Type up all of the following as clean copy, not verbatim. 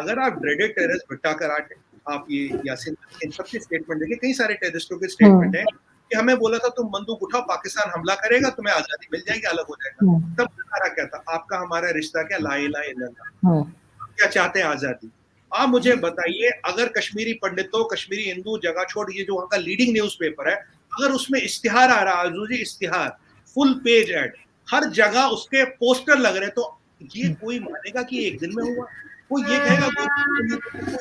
अगर आप dreaded terrorist भट्टा कराटे, आप ये यासीन इन सबके स्टेटमेंट देखिए, कई सारे टेररिस्टों के स्टेटमेंट है कि हमें बोला था तुम बंदूक उठाओ, पाकिस्तान हमला करेगा, तुम्हें आजादी मिल जाएगी, अलग हो जाएगा। तब हमारा क्या था, आपका हमारा रिश्ता क्या, ला इलाहा इल्लल्लाह, क्या चाहते हैं आजादी। आप मुझे बताइए, अगर कश्मीरी पंडितों, कश्मीरी हिंदू जगह छोड़, ये जो वहां का लीडिंग न्यूज पेपर है, अगर उसमें इश्तिहार आ रहा, आरजू जी इश्तिहार, फुल पेज एड, हर जगह उसके पोस्टर लग रहे, तो ये कोई मानेगा कि एक दिन में हुआ? कोई ये कहेगा, कोई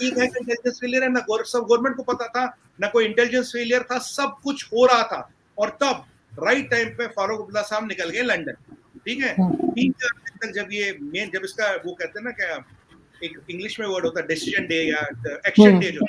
ये कहेगा इंटेलिजेंस फेलियर है? ना सब गवर्नमेंट को पता था, ना कोई इंटेलिजेंस फेलियर था, सब कुछ हो रहा था। और तब राइट टाइम पे फारूक अब्दुल्ला साहब निकल गए लंदन, ठीक है। 3-4 दिन तक जब ये मेन, जब इसका वो कहते हैं ना, क्या एक इंग्लिश में वर्ड होता है डिसीजन डे या एक्शन डे, जो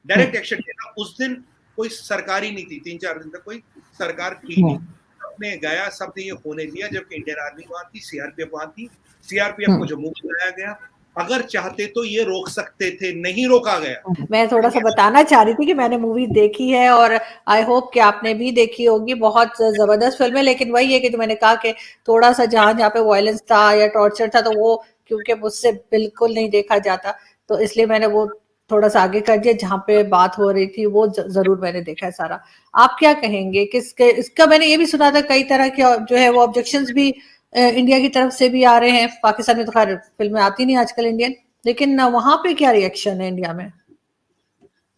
डायरेक्ट एक्शन डे था, उस दिन कोई सरकार ही नहीं थी। 3-4 दिन तक कोई सरकार थी नहीं। सबने गया, सबने ये होने दिया, जबकि इंडियन आर्मी वहां थी, सीआरपीएफ वहां थी। सीआरपीएफ को जम्मू में लाया गया, अगर चाहते तो ये रोक सकते थे, नहीं रोका गया। मैं थोड़ा सा बताना चाह रही थी कि मैंने मूवी देखी है और आई होप कि आपने भी देखी होगी। बहुत जबरदस्त फिल्म है, लेकिन वही है कि जो मैंने कहा कि थोड़ा सा जहाँ पे वायलेंस था या टॉर्चर था, तो वो क्योंकि मुझसे बिल्कुल नहीं देखा जाता, तो इसलिए मैंने वो थोड़ा सा आगे कर दिया। जहाँ पे बात हो रही थी वो जरूर मैंने देखा है सारा। आप क्या कहेंगे किसके, इसका मैंने ये भी सुना था कई तरह के जो है वो ऑब्जेक्शंस भी इंडिया की तरफ से भी आ रहे हैं। पाकिस्तान में तो खैर फिल्में आती नहीं आजकल इंडियन, लेकिन वहां पे क्या रिएक्शन है इंडिया में?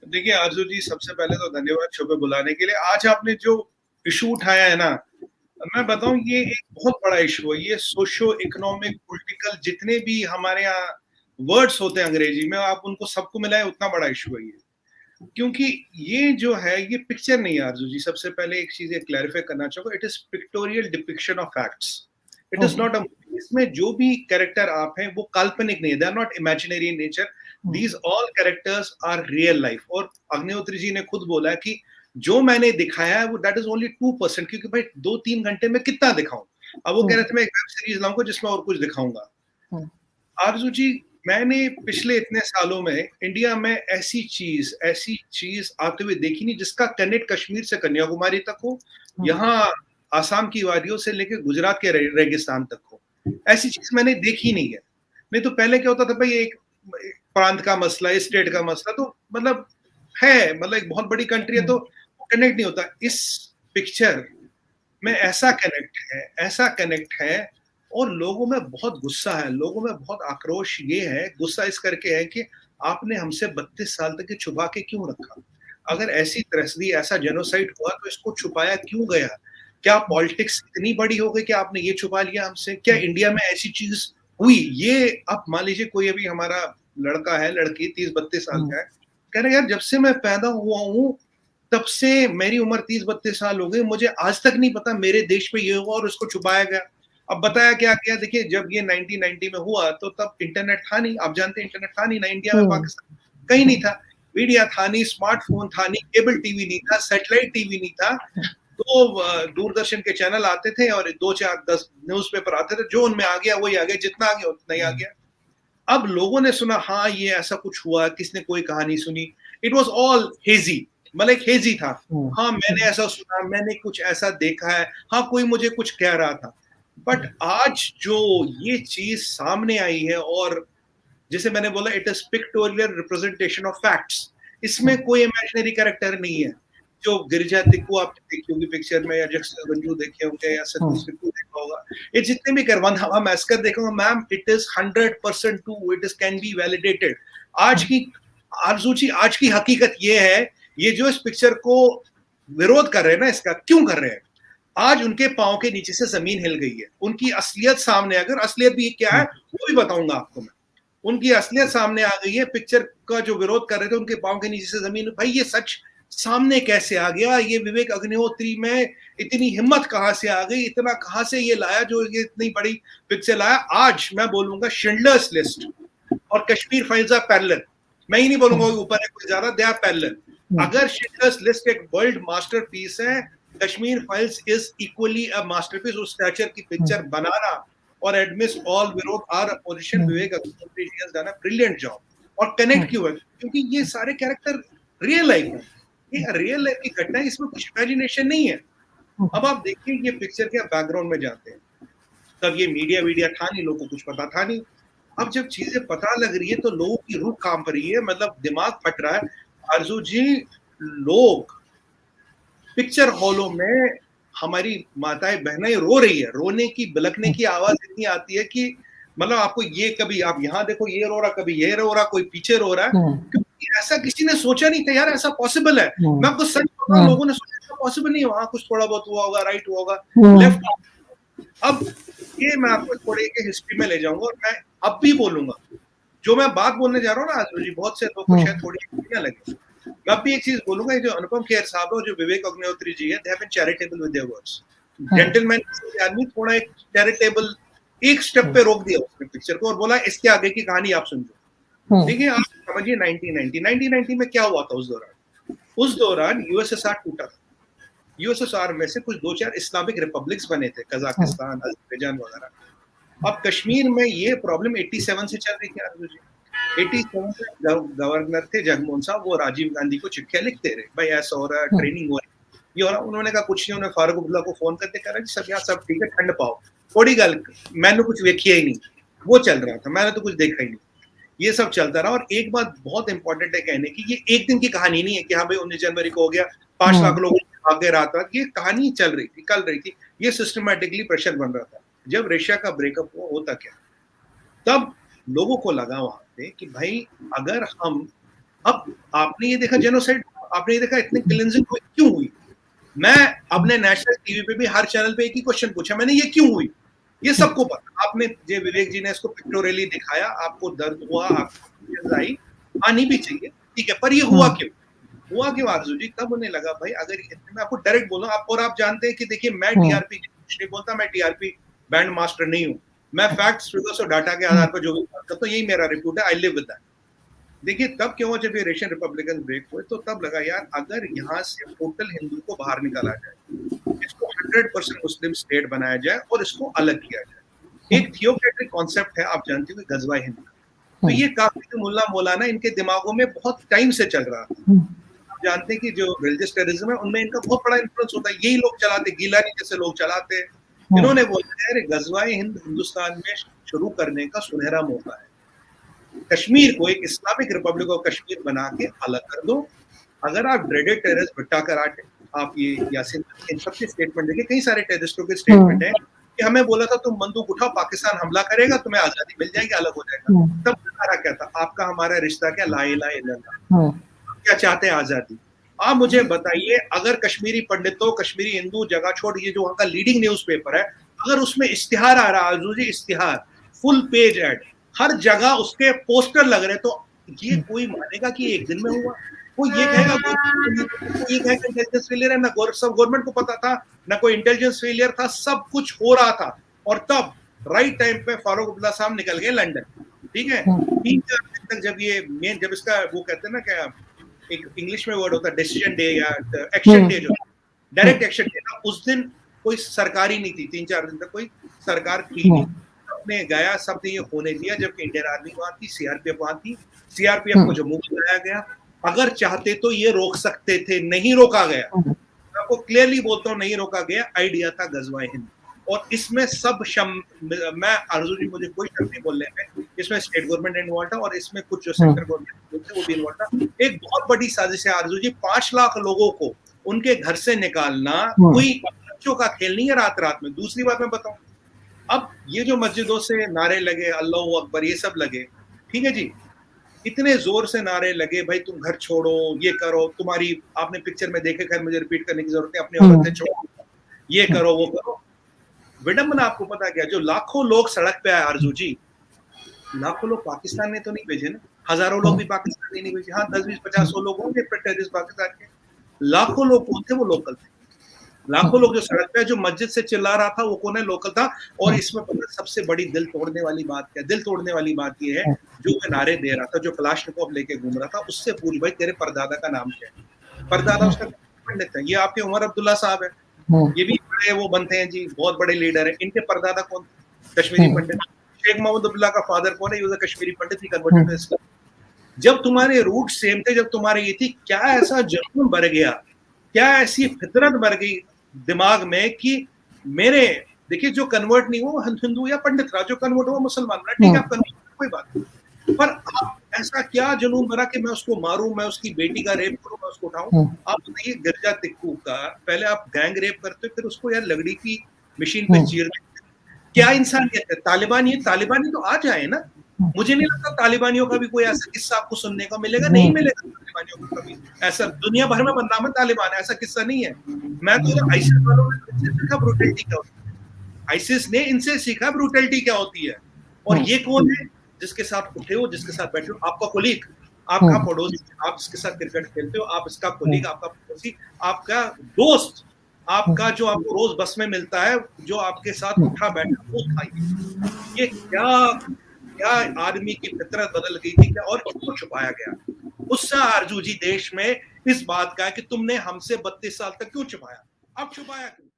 देखिए आरजू जी, सबसे पहले तो धन्यवाद शो पे बुलाने के लिए। आज आपने जो इशू उठाया है ना, मैं बताऊं, ये एक बहुत बड़ा इशू है। ये सोशो इकोनॉमिक पॉलिटिकल जितने भी हमारे यहाँ वर्ड्स होते हैं अंग्रेजी में, आप उनको सबको मिलाए, उतना बड़ा इशू है ये। क्योंकि ये जो है, ये पिक्चर नहीं है आरजू जी। सबसे पहले एक चीज क्लैरिफाई करना चाहूंगा, it is pictorial depiction of facts, it is not a. इसमें जो भी कैरेक्टर आप हैं वो काल्पनिक नहीं है, they are not imaginary in nature, these all characters are real life. और अग्निहोत्री जी ने खुद बोला कि जो मैंने दिखाया है वो दैट इज ओनली 2%, क्योंकि भाई 2-3 घंटे में कितना दिखाऊं। अब वो कह रहे थे मैं एक वेब सीरीज लाऊंगा जिसमें और कुछ दिखाऊंगा। आरजू जी, मैंने पिछले इतने सालों में इंडिया में ऐसी चीज आते हुए देखी नहीं जिसका कनेक्ट कश्मीर से कन्याकुमारी तक हो, यहाँ आसाम की वादियों से लेकर गुजरात के रेगिस्तान तक हो। ऐसी चीज मैंने देखी नहीं है। नहीं तो पहले क्या होता था भाई, एक प्रांत का मसला, स्टेट का मसला, तो मतलब है, मतलब एक बहुत बड़ी कंट्री है तो कनेक्ट नहीं होता। इस पिक्चर में ऐसा कनेक्ट है और लोगों में बहुत गुस्सा है, लोगों में बहुत आक्रोश। ये है, गुस्सा इस करके है कि आपने हमसे 32 साल तक छुपा के क्यों रखा? अगर ऐसी त्रसदी, ऐसा जेनोसाइड हुआ तो इसको छुपाया क्यों गया? क्या पॉलिटिक्स इतनी बड़ी हो गई कि आपने ये छुपा लिया हमसे? क्या इंडिया में ऐसी चीज हुई? ये आप मान लीजिए, कोई अभी हमारा लड़का है, लड़की 30-32 साल का है, कह रहे यार जब से मैं पैदा हुआ हूँ तब से मेरी उम्र 30-32 साल हो गई, मुझे आज तक नहीं पता मेरे देश में ये हुआ और उसको छुपाया गया। अब बताया क्या किया? देखिए, जब ये 1990 में हुआ तो तब इंटरनेट था नहीं, आप जानते हैं इंटरनेट था नहीं ना इंडिया में, पाकिस्तान कहीं नहीं था, मीडिया था नहीं, स्मार्टफोन था नहीं, केबल टीवी नहीं था, सैटेलाइट टीवी नहीं था। तो दूरदर्शन के चैनल आते थे और 2-4-10 न्यूज़पेपर आते थे, जो उनमें आ गया वही आ गया, जितना आ गया उतना ही आ गया। अब लोगों ने सुना, हाँ ये ऐसा कुछ हुआ, किसने कोई कहानी सुनी, इट वॉज ऑल हेजी, मतलब एक हेजी था। हाँ मैंने ऐसा सुना, मैंने कुछ ऐसा देखा है, हाँ कोई मुझे कुछ कह रहा था। बट आज जो ये चीज सामने आई है, और जैसे मैंने बोला, it is pictorial representation of facts. इसमें कोई इमेजिनरी कैरेक्टर नहीं है। जो गिरिजा टिक्कू आपने देखी होगी पिक्चर में, या जक्सन गंजू देखे होंगे, या सतीश टिक्कू देखा होगा, ये जितने भी करवंदा मैस्कर देखा होगा, ma'am it is 100% true, it is can be validated. आज की आरजू जी, आज की हकीकत ये है, ये जो इस पिक्चर को विरोध कर रहे हैं ना, इसका क्यों कर रहे हैं? आज उनके पांव के नीचे से जमीन हिल गई है, उनकी असलियत सामने। अगर असलियत भी क्या है वो भी बताऊंगा आपको मैं। उनकी असलियत सामने आ गई है। पिक्चर का जो विरोध कर रहे थे, उनके पांव के नीचे से जमीन, भाई ये सच सामने कैसे आ गया? ये विवेक अग्निहोत्री में इतनी हिम्मत कहां से आ गई? इतना कहां से ये लाया जो ये इतनी बड़ी पिक्चर लाया? आज मैं बोलूंगा शिंडलर्स लिस्ट और कश्मीर फाइल्स आर पैरेलल। मैं ही नहीं बोलूंगा ऊपर है कोई ज्यादा, दे आर पैरेलल। अगर शिंडलर्स लिस्ट एक वर्ल्ड मास्टरपीस है, Kashmir files is equally a masterpiece. उस स्टैचर की पिक्चर बनाना और एडमिस ऑल विरोध or opposition, Vivek Agnihotri has done a brilliant job. और कनेक्ट क्यों है? क्योंकि ये सारे कैरेक्टर रियल लाइफ है, ये रियल लाइफ की घटना है, इसमें कुछ इमेजिनेशन नहीं है। अब आप देखिए, ये पिक्चर के बैकग्राउंड में जाते हैं, तब ये मीडिया था नहीं, लोगों को कुछ पता था नहीं। अब जब चीजें पता लग रही है तो लोगों की रूह कांप रही है, मतलब दिमाग फट रहा है। आरजू जी, लोग पिक्चर हॉलों में, हमारी माताएं बहनें रो रही है, रोने की बिलखने की आवाज इतनी आती है कि मतलब आपको ये, कभी आप यहाँ देखो ये रो रहा, कभी ये रो रहा, कोई पीछे रो रहा है, क्योंकि ऐसा किसी ने सोचा नहीं था यार, ऐसा पॉसिबल है। मैं आपको सच बताऊं, लोगों ने सोचा ऐसा पॉसिबल नहीं है, वहां कुछ थोड़ा बहुत हुआ होगा, राइट हुआ होगा, लेफ्ट। अब ये मैं आपको थोड़े के हिस्ट्री में ले जाऊंगा और मैं अब भी बोलूंगा, जो मैं बात बोलने जा रहा हूँ ना आजू जी, बहुत से लोग को शायद थोड़ी ना लगे, मैं अब भी एक चीज बोलूंगा, जो अनुपम खेर साहब है और जो विवेक अग्निहोत्री जी है, they have been charitable with their words. Gentleman आदमी थोड़ा एक चैरिटेबल, एक स्टेप पे रोक दिया उसने पिक्चर को और बोला इसके आगे की कहानी आप समझो। देखिए आप समझिए 1990 में क्या हुआ था उस दौरान यूएसएसआर टूटा था। यूएसएसआर में से कुछ 2-4 इस्लामिक रिपब्लिक्स बने थे, कजाकिस्तान, अजरबैजान वगैरह। अब कश्मीर में ये प्रॉब्लम 87 से चल रही थी आरजू जी। 87 में गवर्नर थे जगमोहन साहब, वो राजीव गांधी को चिट्ठियां लिखते रहे, भाई ऐसा हो रहा है, ट्रेनिंग हो रही है, ये हो रहा। उन्होंने कहा कुछ नहीं, उन्होंने फारूक अब्दुल्ला को फोन करके कहा सब यहाँ सब ठीक है, ठंड पाओ, थोड़ी गल, मैंने कुछ देखिया ही नहीं, वो चल रहा था, मैंने तो कुछ देखा ही नहीं। ये सब चलता रहा। और एक बात बहुत इंपॉर्टेंट है कहने की, ये एक दिन की कहानी नहीं है कि हाँ भाई 19 जनवरी को हो गया, 5 लाख लोग आगे रात रात, ये कहानी चल रही थी, कल रही थी, ये सिस्टमैटिकली प्रेशर बन रहा था। जब रशिया का ब्रेकअप हुआ, होता क्या, तब लोगों को लगा वहां पे कि भाई अगर हम, अब आपने ये देखा जेनोसाइड, आपने ये देखा इतनी क्लिंजिंग क्यों हुई। मैं अपने नेशनल टीवी पे भी हर चैनल पे एक ही क्वेश्चन पूछा मैंने, ये क्यों हुई, ये सबको पता। आपने जे विवेक जी ने इसको पिक्टोरियली दिखाया, आपको दर्द हुआ, आपको आई, आनी भी चाहिए, ठीक है, पर ये हुआ क्यों आरजू जी। तब उन्हें लगा भाई अगर, मैं आपको डायरेक्ट बोलूं, आप और आप जानते हैं कि देखिए मैं टीआरपी कुछ नहीं बोलता, मैं टीआरपी बैंड मास्टर नहीं हूं, मैं फैक्ट्स, फिगर्स और डाटा के आधार पर जो भी बात करता हूं, यही मेरा रिपोर्ट है, आई लिव विद दैट। देखिए तब क्यों, जब ये रशियन रिपब्लिकन ब्रेक हुए तो तब लगा यार अगर यहाँ से टोटल हिंदू को बाहर निकाला जाए, इसको 100% मुस्लिम स्टेट बनाया जाए और इसको अलग किया जाए। एक थियोक्रेटिक कॉन्सेप्ट है, आप जानते हो, गजवा हिंद, तो ये काफी मुल्ला मौलाना इनके दिमागों में बहुत टाइम से चल रहा था। आप जानते हैं कि जो रिलीजियस टेररिज्म है उनमें इनका बहुत बड़ा इन्फ्लुएंस होता है, यही लोग चलाते, गीलानी जैसे लोग चलाते हैं। इन्होंने बोला है गजवा हिंद हिंदुस्तान में शुरू करने का सुनहरा मौका है, कश्मीर को एक इस्लामिक रिपब्लिक ऑफ कश्मीर बना के अलग कर दो। अगर आप ड्रेडेड टेररिस्ट भट्टा कराटे, आप ये यासिन, इन सबके स्टेटमेंट देखिए, कई सारे टेररिस्टों के स्टेटमेंट है कि हमें बोला था तुम बंदूक उठाओ, पाकिस्तान हमला करेगा, तुम्हें आजादी मिल जाएगी, अलग हो जाएगा। तब हमारा क्या था, आपका हमारा रिश्ता क्या, ला इलाहा इल्लल्लाह, क्या चाहते हैं, आजादी। आप मुझे बताइए, अगर कश्मीरी पंडितों, कश्मीरी हिंदू जगह छोड़, ये जो वहां का लीडिंग न्यूज़पेपर है, अगर उसमें इश्तिहार आ रहा है जी, इश्तिहार, फुल पेज एड, हर जगह उसके पोस्टर लग रहे, तो ये कोई मानेगा कि एक दिन में हुआ? वो ये कहेगा इंटेलिजेंस फेलियर है, ना सब गवर्नमेंट को पता था, ना कोई इंटेलिजेंस फेलियर था, सब कुछ हो रहा था। और तब राइट टाइम पे फारूक अब्दुल्ला साहब निकल गए लंदन, ठीक है। 3-4 दिन तक जब ये मेन, जब इसका वो कहते हैं ना, क्या एक इंग्लिश में वर्ड होता है डिसीजन डे या एक्शन डे, जो डायरेक्ट एक्शन डे था, उस दिन कोई सरकार ही नहीं थी, 3-4 दिन तक कोई सरकार थी नहीं। ने गया, सबने ये होने दिया, जबकि इंडियन आर्मी वहां थी, सीआरपीएफ वहां थी, सीआरपीएफ को जम्मू में लाया गया। अगर चाहते तो ये रोक सकते थे, नहीं रोका गया, आपको क्लियरली बोलता हूँ, नहीं रोका गया। आइडिया था गजवा हिंद, और इसमें सब मैं आरजू जी, मुझे कोई शक नहीं बोलने में, इसमें स्टेट गवर्नमेंट इन्वॉल्व था और इसमें कुछ जो सेंट्रल गवर्नमेंट थे वो भी इन्वॉल्व था। एक बहुत बड़ी साजिश है आरजू जी, 5 लाख लोगों को उनके घर से निकालना कोई बच्चों का खेल नहीं है रात रात में। दूसरी बात मैं बताऊं, अब ये जो मस्जिदों से नारे लगे, अल्लाह अकबर, ये सब लगे, ठीक है जी, इतने जोर से नारे लगे, भाई तुम घर छोड़ो, ये करो, तुम्हारी, आपने पिक्चर में देखे, खैर मुझे रिपीट करने की जरूरत है, अपनी औरतें छोड़ो, ये करो, वो करो। विडंबना आपको पता क्या, जो लाखों लोग सड़क पे आए आरजू जी, लाखों लोग पाकिस्तान ने तो नहीं भेजे ना, हजारों लोग भी पाकिस्तान ने नहीं भेजे, हाँ 10-20-50 लोग होंगे टेररिस्ट पाकिस्तान के, लाखों लोग कौन थे, वो लोकल थे। लाखों लोग जो सड़क पे, जो मस्जिद से चिल्ला रहा था वो कौन है, लोकल था। और इसमें सबसे बड़ी दिल तोड़ने वाली बात क्या, दिल तोड़ने वाली बात ये है, जो मैं नारे दे रहा था, जो कलाशनिकोव लेके घूम रहा था, उससे पूछ भाई तेरे परदादा का नाम क्या है, परदादा उसका पंडित है, ये आपके उमर अब्दुल्ला साहब है, ये भी बड़े वो बनते हैं जी, बहुत बड़े लीडर है, इनके परदादा कौन, कश्मीरी पंडित। शेख मोहम्मद अब्दुल्ला का फादर कौन है, ये कश्मीरी पंडित, ही कन्वर्टेड टू इस्लाम। जब तुम्हारे रूट सेम थे, जब तुम्हारे ये थी, क्या ऐसा जुनून बढ़ गया, क्या ऐसी फितरत बढ़ गई दिमाग में कि मेरे, देखिए जो कन्वर्ट नहीं हुआ हिंदू या पंडित रहा, जो कन्वर्ट हुआ मुसलमान रहा, ठीक है, आप कन्वर्ट कोई बात नहीं। पर आप ऐसा क्या जुनून भरा कि मैं उसको मारूं, मैं उसकी बेटी का रेप करूं, मैं उसको उठाऊं? आप बताइए, गिरजा टिक्कू का पहले आप गैंग रेप करते, फिर उसको यार लकड़ी की मशीन पे चीर देते। क्या इंसानियत है? तालिबानी तो आ जाए ना। मुझे नहीं लगता तालिबानियों का भी कोई ऐसा किस्सा आपको सुनने को मिलेगा, नहीं मिलेगा तालिबानियों का कभी। ऐसा दुनिया भर में बदनाम है तालिबान, ऐसा किस्सा नहीं है। मैं तो आईसिस वालों ने इनसे सीखा ब्रूटलिटी क्या होती है, आईसिस ने इनसे सीखा ब्रूटलिटी क्या होती है। और ये कौन है जिसके साथ उठे हो, जिसके साथ बैठे हो? आपका कोलीग, आपका पड़ोसी, आप जिसके साथ क्रिकेट खेलते हो, आप इसका कोलीग, आपका पड़ोसी, आपका दोस्त, आपका जो आपको रोज बस में मिलता है, जो आपके साथ उठा बैठा, वो खाइए। ये क्या क्या आदमी की फितरत बदल गई थी क्या, और किसको छुपाया गया? गुस्सा आरजू जी देश में इस बात का है कि तुमने हमसे 32 साल तक क्यों छुपाया? अब छुपाया क्यों?